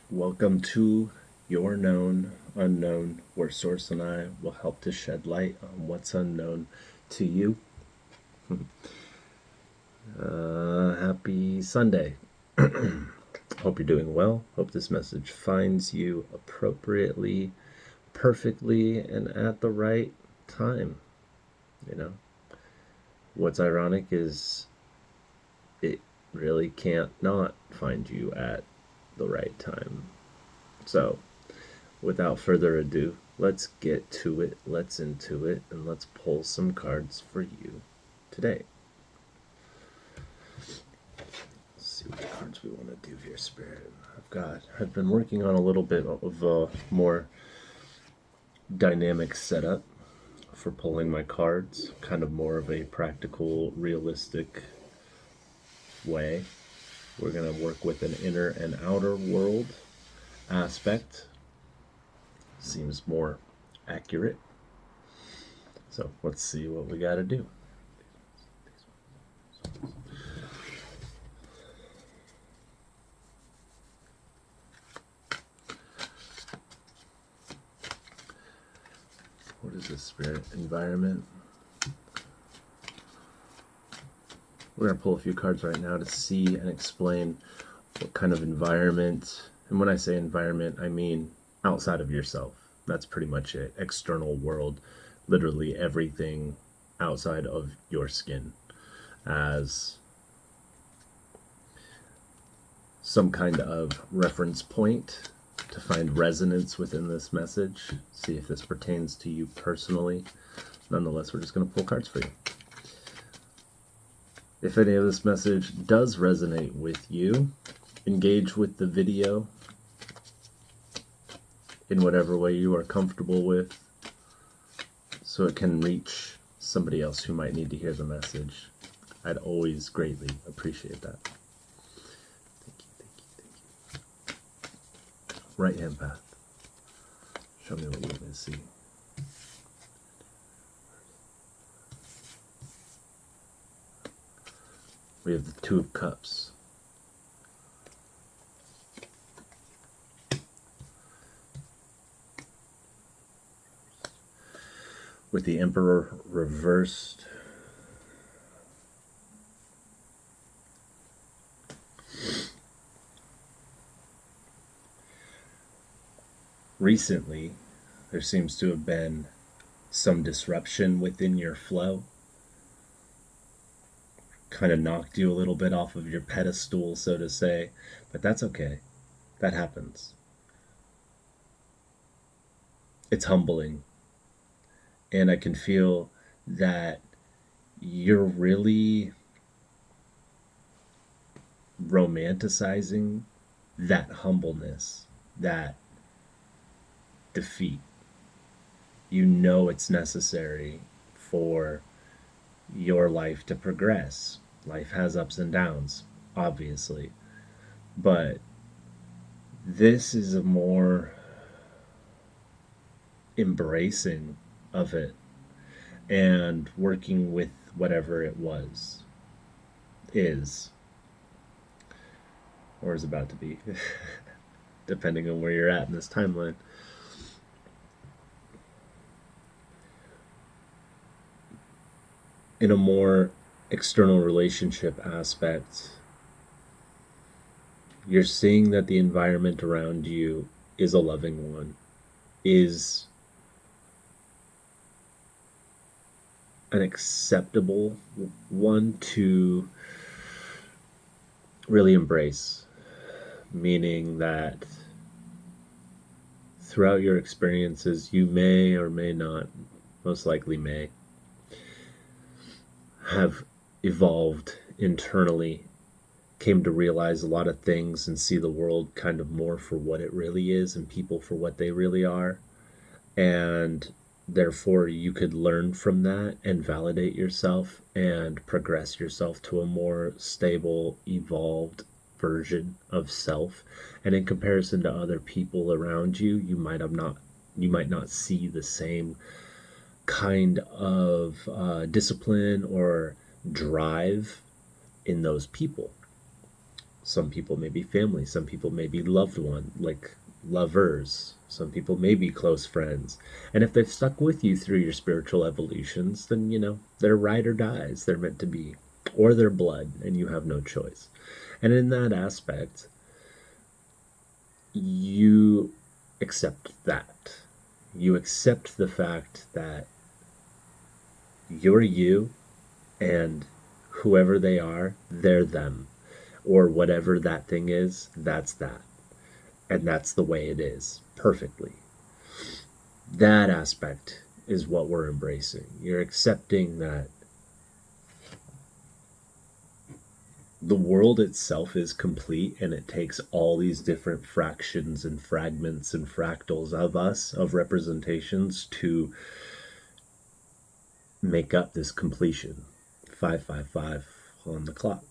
Welcome to Your Known Unknown, where Source and I will help to shed light on what's unknown to you. Happy Sunday. Hope you're doing well. Hope this message finds you appropriately, perfectly, and at the right time. You know, what's ironic is it really can't not find you at the right time. So, without further ado, let's get to it, let's into it, and let's pull some cards for you today. Let's see which cards we want to do here, Spirit. I've been working on a little bit of a more dynamic setup for pulling my cards, kind of more of a practical, realistic way. We're going to work with an inner and outer world aspect. Seems more accurate. So let's see what we got to do. What is this, Spirit? Environment. We're going to pull a few cards right now to see and explain what kind of environment, and when I say environment, I mean outside of yourself. That's pretty much it. External world, literally everything outside of your skin, as some kind of reference point to find resonance within this message. See if this pertains to you personally. Nonetheless, we're just going to pull cards for you. If any of this message does resonate with you, engage with the video in whatever way you are comfortable with so it can reach somebody else who might need to hear the message. I'd always greatly appreciate that. Thank you. Right hand path. Show me what you want me to see. We have the Two of Cups. With the Emperor reversed. Recently, there seems to have been some disruption within your flow. Kind of knocked you a little bit off of your pedestal, so to say, but that's okay. That happens. It's humbling. And I can feel that you're really romanticizing that humbleness, that defeat. You know it's necessary for your life to progress. Life has ups and downs, obviously. But this is a more embracing of it and working with whatever it is, or is about to be, depending on where you're at in this timeline. In a more external relationship aspect, you're seeing that the environment around you is a loving one, is an acceptable one to really embrace, meaning that throughout your experiences, you may or may not, most likely may, have evolved internally, came to realize a lot of things and see the world kind of more for what it really is and people for what they really are. And therefore, you could learn from that and validate yourself and progress yourself to a more stable, evolved version of self. And in comparison to other people around you, you might not see the same kind of discipline or drive in those people. Some people may be family, some people may be loved one, like lovers, some people may be close friends. And if they've stuck with you through your spiritual evolutions, then they're ride or dies, they're meant to be, or they're blood, and you have no choice. And in that aspect, you accept that. You accept the fact that you're you, and whoever they are, they're them. Or whatever that thing is, that's that. And that's the way it is, perfectly. That aspect is what we're embracing. You're accepting that the world itself is complete, and it takes all these different fractions and fragments and fractals of us, of representations, to make up this completion. 555 on the clock.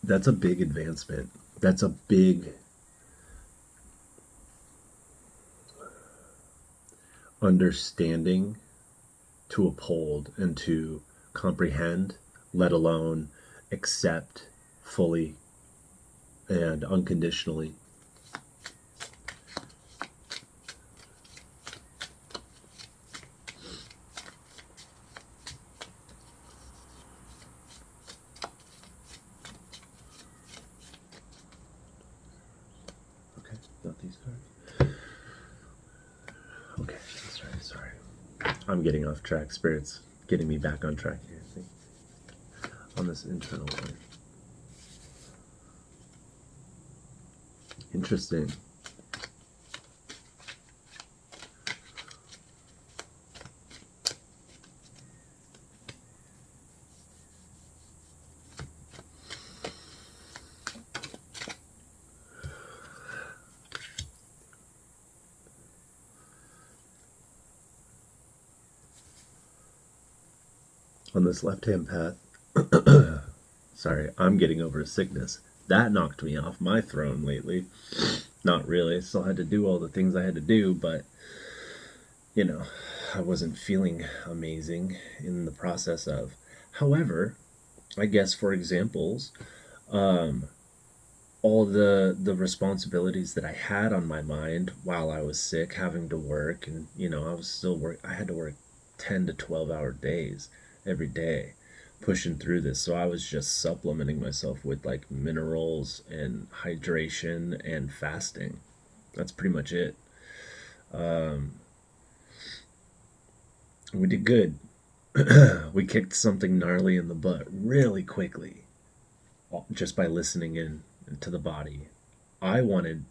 That's a big advancement. That's a big understanding to uphold and to comprehend, let alone accept fully and unconditionally. Okay, not these cards. Okay, sorry. I'm getting off track. Spirit's getting me back on track here, I think. On this internal one. Interesting. On this left-hand path, sorry, I'm getting over a sickness. That knocked me off my throne lately. Not really. Still had to do all the things I had to do, but, I wasn't feeling amazing in the process of. However, I guess for examples, all the responsibilities that I had on my mind while I was sick, having to work, and I had to work 10 to 12-hour days every day, pushing through this. So I was just supplementing myself with like minerals and hydration and fasting. That's pretty much it. We did good. We kicked something gnarly in the butt really quickly, just by listening in to the body. I wanted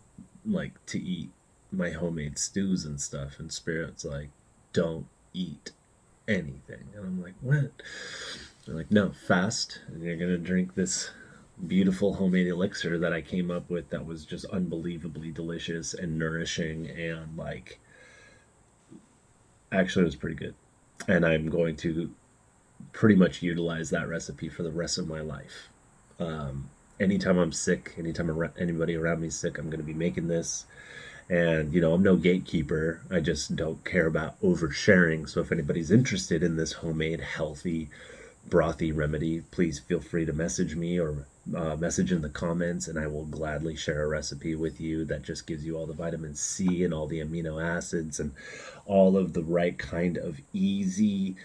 to eat my homemade stews and stuff, and Spirit's like, don't eat anything. And I'm like, what? They're like, no, fast, and you're gonna drink this beautiful homemade elixir that I came up with that was just unbelievably delicious and nourishing, and actually it was pretty good. And I'm going to pretty much utilize that recipe for the rest of my life. Anytime I'm sick, anytime anybody around me is sick, I'm going to be making this. And, I'm no gatekeeper. I just don't care about oversharing. So if anybody's interested in this homemade, healthy, brothy remedy, please feel free to message me or message in the comments, and I will gladly share a recipe with you that just gives you all the vitamin C and all the amino acids and all of the right kind of easy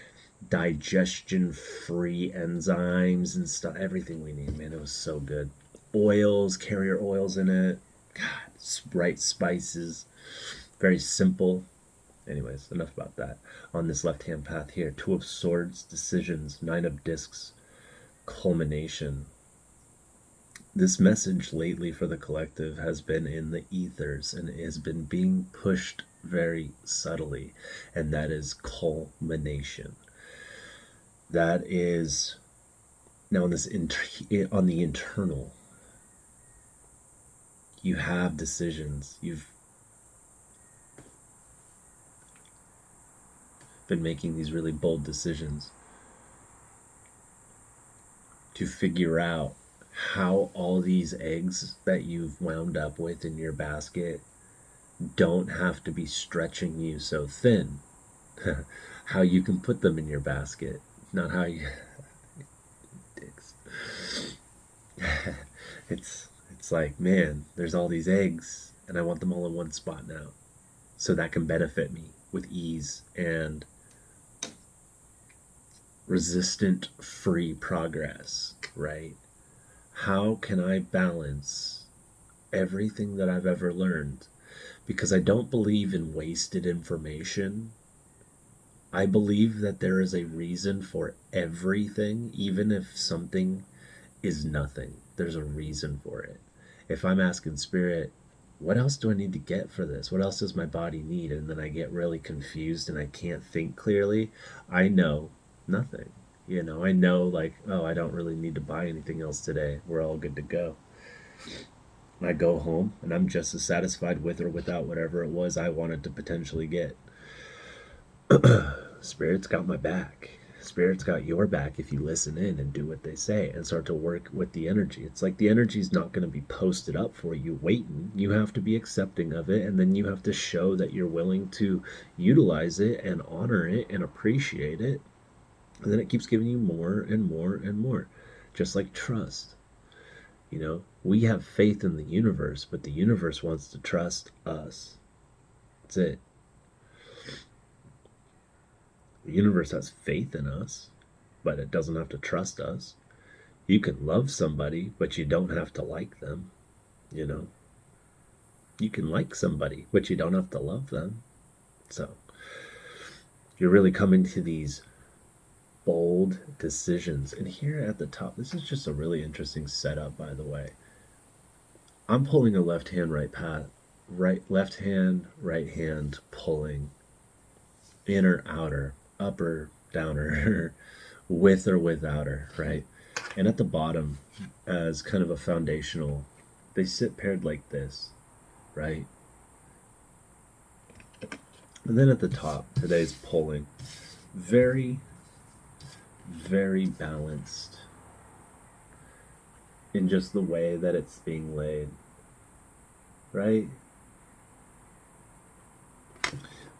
digestion free enzymes and stuff, everything we need. Man, it was so good. Oils, carrier oils in it, god, right spices, very simple. Anyways, enough about that. On this left hand path here, Two of Swords, decisions, Nine of Discs, culmination. This message lately for the collective has been in the ethers, and it has been being pushed very subtly, and that is culmination. That is now on this on the internal. You have decisions. You've been making these really bold decisions to figure out how all these eggs that you've wound up with in your basket don't have to be stretching you so thin. How you can put them in your basket not how you dicks. It's like, man, there's all these eggs and I want them all in one spot now. So that can benefit me with ease and resistant free progress, right? How can I balance everything that I've ever learned? Because I don't believe in wasted information. I believe that there is a reason for everything, even if something is nothing. There's a reason for it. If I'm asking Spirit, what else do I need to get for this? What else does my body need? And then I get really confused and I can't think clearly. I know nothing. I know, like, oh, I don't really need to buy anything else today. We're all good to go. I go home and I'm just as satisfied with or without whatever it was I wanted to potentially get. Spirit's got my back. Spirit's got your back if you listen in and do what they say and start to work with the energy. It's like the energy's not going to be posted up for you waiting. You have to be accepting of it, and then you have to show that you're willing to utilize it and honor it and appreciate it. And then it keeps giving you more and more and more. Just like trust. We have faith in the universe, but the universe wants to trust us. That's it. The universe has faith in us, but it doesn't have to trust us. You can love somebody, but you don't have to like them. You can like somebody, but you don't have to love them. So you're really coming to these bold decisions. And here at the top, this is just a really interesting setup, by the way. I'm pulling a left hand, right hand pulling, inner, outer, upper, downer, with or without her, right? And at the bottom, as kind of a foundational, they sit paired like this, right? And then at the top, today's pulling, very, very balanced in just the way that it's being laid, right?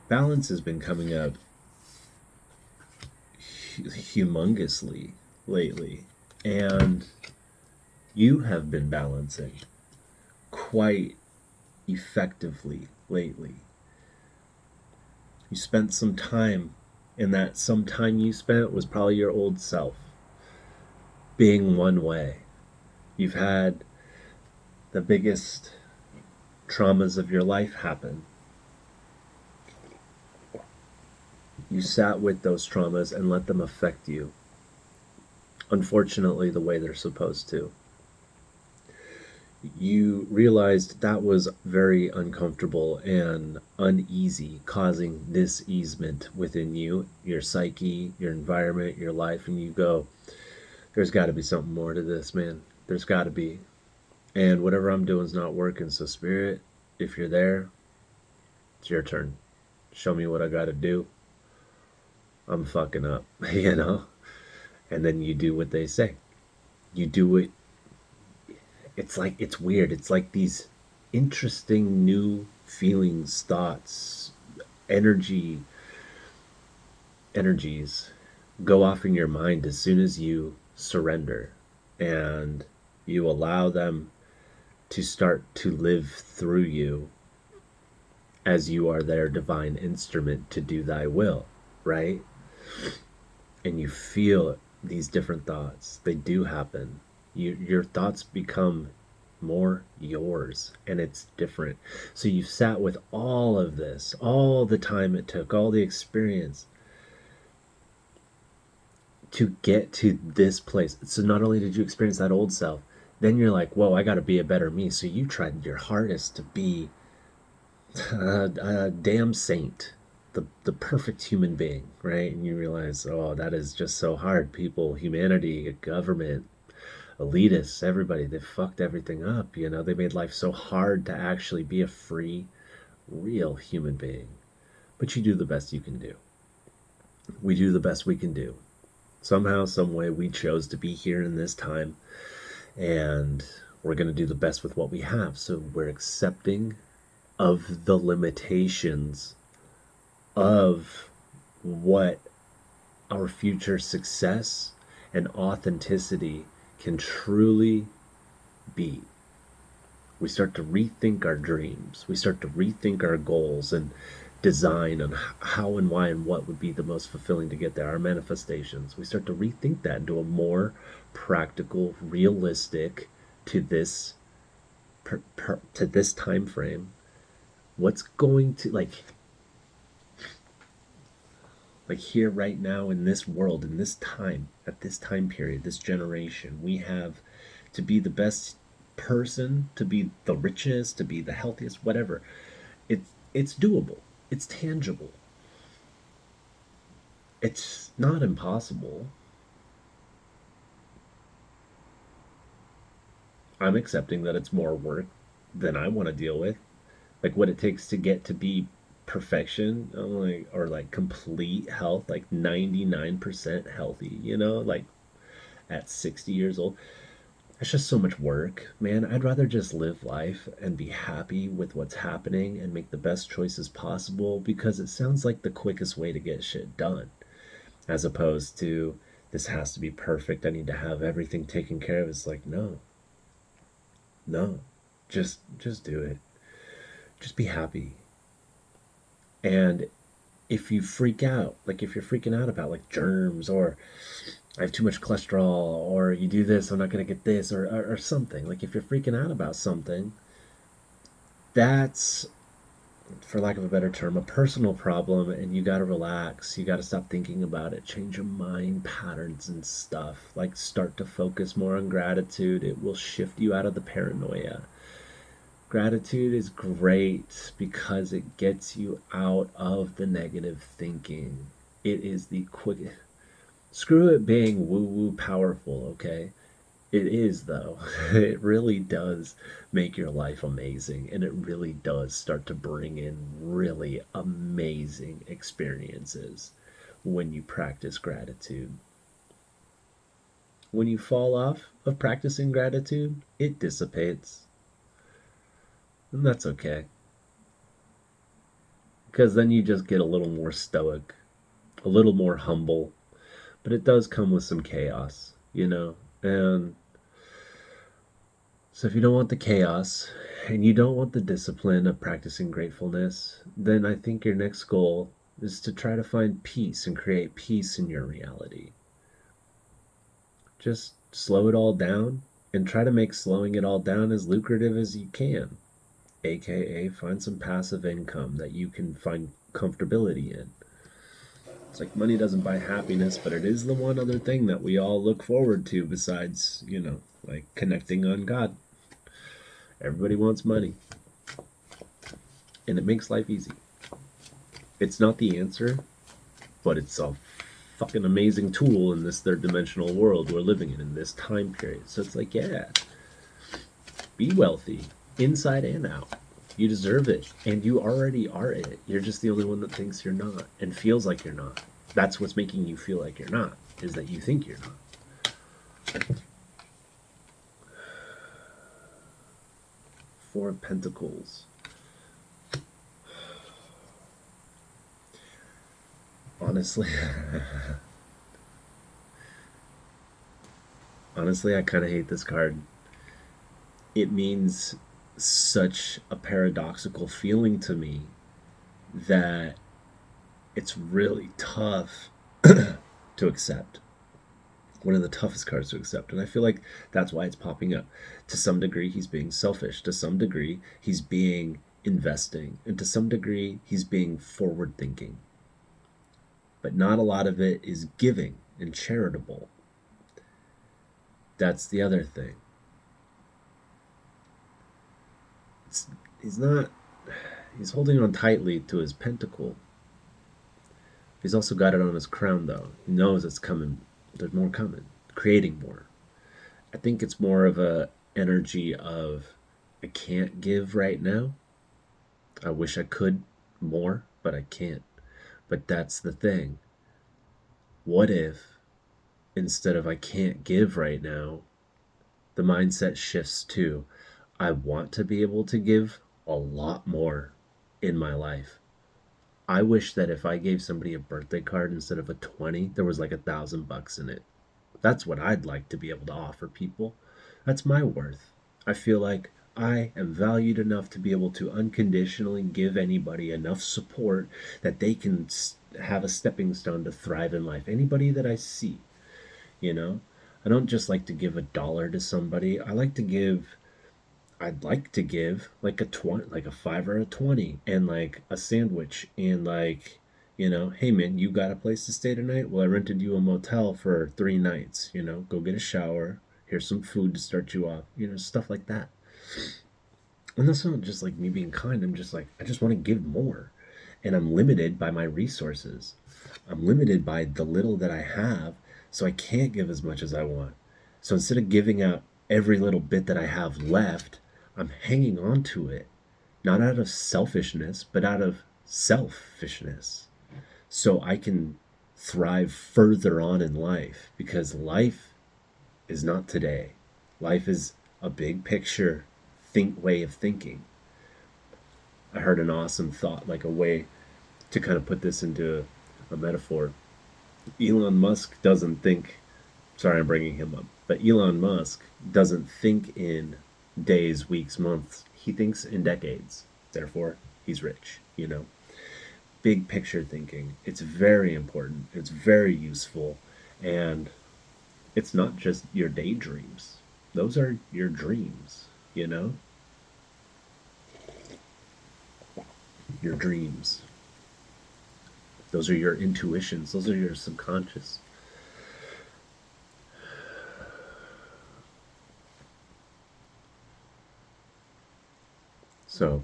Balance has been coming up humongously lately, and you have been balancing quite effectively lately. You spent some time, and that some time you spent was probably your old self being one way. You've had the biggest traumas of your life happen. You sat with those traumas and let them affect you, unfortunately, the way they're supposed to. You realized that was very uncomfortable and uneasy, causing diseasement within you, your psyche, your environment, your life, and you go, there's got to be something more to this, man. There's got to be. And whatever I'm doing is not working. So, Spirit, if you're there, it's your turn. Show me what I got to do. I'm fucking up, And then you do what they say. You do it. It's weird. It's like these interesting new feelings, thoughts, energies go off in your mind as soon as you surrender and you allow them to start to live through you as you are their divine instrument to do thy will, right? And you feel these different thoughts. They do happen. Your thoughts become more yours, and it's different. So you've sat with all of this, all the time it took, all the experience to get to this place. So not only did you experience that old self, then you're like, whoa, I got to be a better me. So you tried your hardest to be a damn saint, the perfect human being, right? And you realize, oh, that is just so hard. People, humanity, government, elitists, everybody, they fucked everything up. They made life so hard to actually be a free, real human being. But you do the best you can do. We do the best we can do. Somehow, some way, we chose to be here in this time, and we're going to do the best with what we have. So we're accepting of the limitations of what our future success and authenticity can truly be. We start to rethink our dreams. We start to rethink our goals and design on how and why and what would be the most fulfilling to get there, our manifestations. We start to rethink that into a more practical, realistic to this to this time frame. What's going to like here right now in this world, in this time, at this time period, this generation, we have to be the best person, to be the richest, to be the healthiest, whatever. It's doable. It's tangible. It's not impossible. I'm accepting that it's more work than I want to deal with. Like what it takes to get to be perfection, like, or like complete health, like 99% healthy, like at 60 years old. It's just so much work, man. I'd rather just live life and be happy with what's happening and make the best choices possible because it sounds like the quickest way to get shit done, as opposed to this has to be perfect. I need to have everything taken care of. It's like, no, no, just do it. Just be happy. And if you freak out, like if you're freaking out about like germs or I have too much cholesterol or you do this, I'm not going to get this or something. Like if you're freaking out about something, that's, for lack of a better term, a personal problem and you got to relax. You got to stop thinking about it. Change your mind patterns and stuff. Like start to focus more on gratitude. It will shift you out of the paranoia. Gratitude is great because it gets you out of the negative thinking. It is the quick. Screw it being woo woo powerful, okay? It is, though. It really does make your life amazing, and it really does start to bring in really amazing experiences when you practice gratitude. When you fall off of practicing gratitude, it dissipates. And that's okay. Because then you just get a little more stoic, a little more humble. But it does come with some chaos. And so if you don't want the chaos and you don't want the discipline of practicing gratefulness, then I think your next goal is to try to find peace and create peace in your reality. Just slow it all down and try to make slowing it all down as lucrative as you can, aka find some passive income that you can find comfortability in. It's like money doesn't buy happiness, but it is the one other thing that we all look forward to besides, like connecting on God. Everybody wants money. And it makes life easy. It's not the answer, but it's a fucking amazing tool in this third dimensional world we're living in this time period. So it's like, yeah, be wealthy, inside and out. You deserve it, and you already are it. You're just the only one that thinks you're not and feels like you're not. That's what's making you feel like you're not, is that you think you're not. Four of Pentacles. Honestly, I kind of hate this card. It means such a paradoxical feeling to me that it's really tough to accept. One of the toughest cards to accept. And I feel like that's why it's popping up. To some degree, he's being selfish. To some degree, he's being investing. And to some degree, he's being forward thinking. But not a lot of it is giving and charitable. That's the other thing. He's holding on tightly to his pentacle. He's also got it on his crown, though. He knows it's coming. There's more coming. Creating more. I think it's more of a energy of, I can't give right now. I wish I could more, but I can't. But that's the thing. What if, instead of I can't give right now, the mindset shifts to, I want to be able to give a lot more in my life. I wish that if I gave somebody a birthday card instead of a 20, there was like $1,000 in it. That's what I'd like to be able to offer people. That's my worth. I feel like I am valued enough to be able to unconditionally give anybody enough support that they can have a stepping stone to thrive in life. Anybody that I see, you know? I don't just like to give $1 to somebody. I'd like to give like a 20, like a 5 or a 20 and like a sandwich and like, hey man, you got a place to stay tonight? Well, I rented you a motel for 3 nights, go get a shower. Here's some food to start you off, stuff like that. And that's not just like me being kind. I'm just like, I just want to give more. And I'm limited by my resources. I'm limited by the little that I have. So I can't give as much as I want. So instead of giving out every little bit that I have left, I'm hanging on to it. Not out of selfishness, but out of selfishness. So I can thrive further on in life, because life is not today. Life is a big picture way of thinking. I heard an awesome thought, like a way to kind of put this into a metaphor. Elon Musk doesn't think, sorry I'm bringing him up, but Elon Musk doesn't think in days, weeks, months. He thinks in decades. Therefore, he's rich. Big picture thinking. It's very important. It's very useful. And it's not just your daydreams. Those are your dreams. Your dreams. Those are your intuitions. Those are your subconscious. So,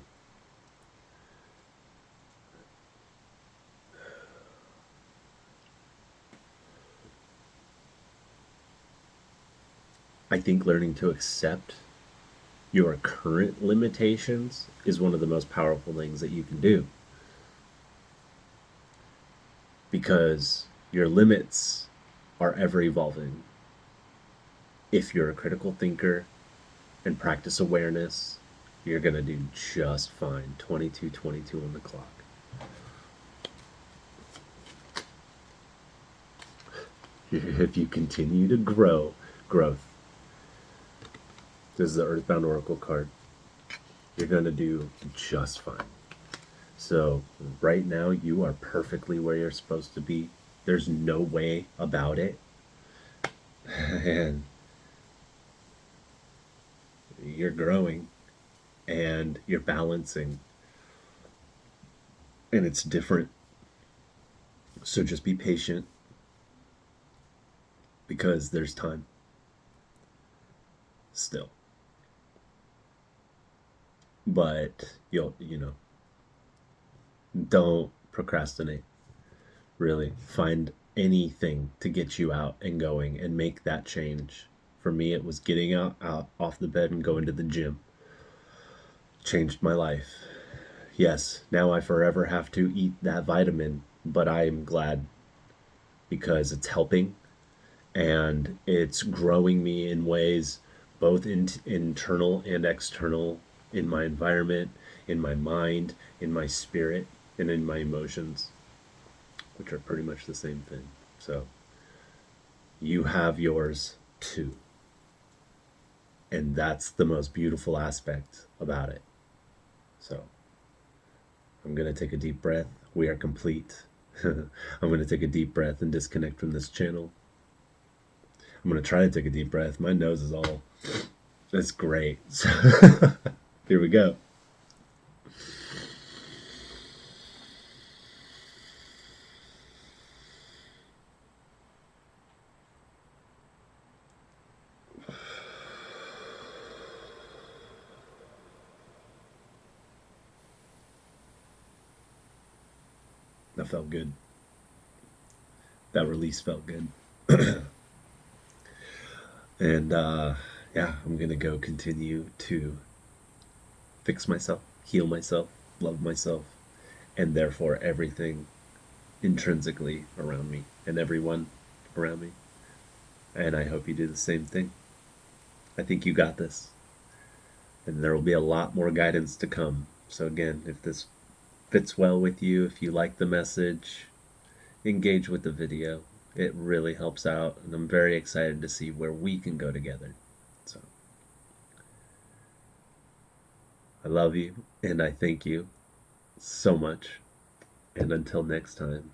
I think learning to accept your current limitations is one of the most powerful things that you can do. Because your limits are ever evolving. If you're a critical thinker and practice awareness, you're going to do just fine. 22:22 on the clock. If you continue to growth, this is the Earthbound Oracle card, you're going to do just fine. So right now you are perfectly where you're supposed to be. There's no way about it. And you're growing and you're balancing. And it's different. So just be patient, because there's time still. But don't procrastinate. Really, find anything to get you out and going and make that change. For me, it was getting out off the bed and going to the gym. Changed my life. Yes, now I forever have to eat that vitamin, but I'm glad, because it's helping and it's growing me in ways both internal and external, in my environment, in my mind, in my spirit, and in my emotions, which are pretty much the same thing. So you have yours too. And that's the most beautiful aspect about it. So I'm going to take a deep breath. We are complete. I'm going to take a deep breath and disconnect from this channel. I'm going to try to take a deep breath. My nose is all, that's great. So here we go. That felt good. That release felt good. And yeah, I'm going to go continue to fix myself, heal myself, love myself, and therefore everything intrinsically around me and everyone around me. And I hope you do the same thing. I think you got this. And there will be a lot more guidance to come. So again, if this fits well with you, if you like the message, engage with the video. It really helps out, and I'm very excited to see where we can go together. So, I love you, and I thank you so much. And until next time.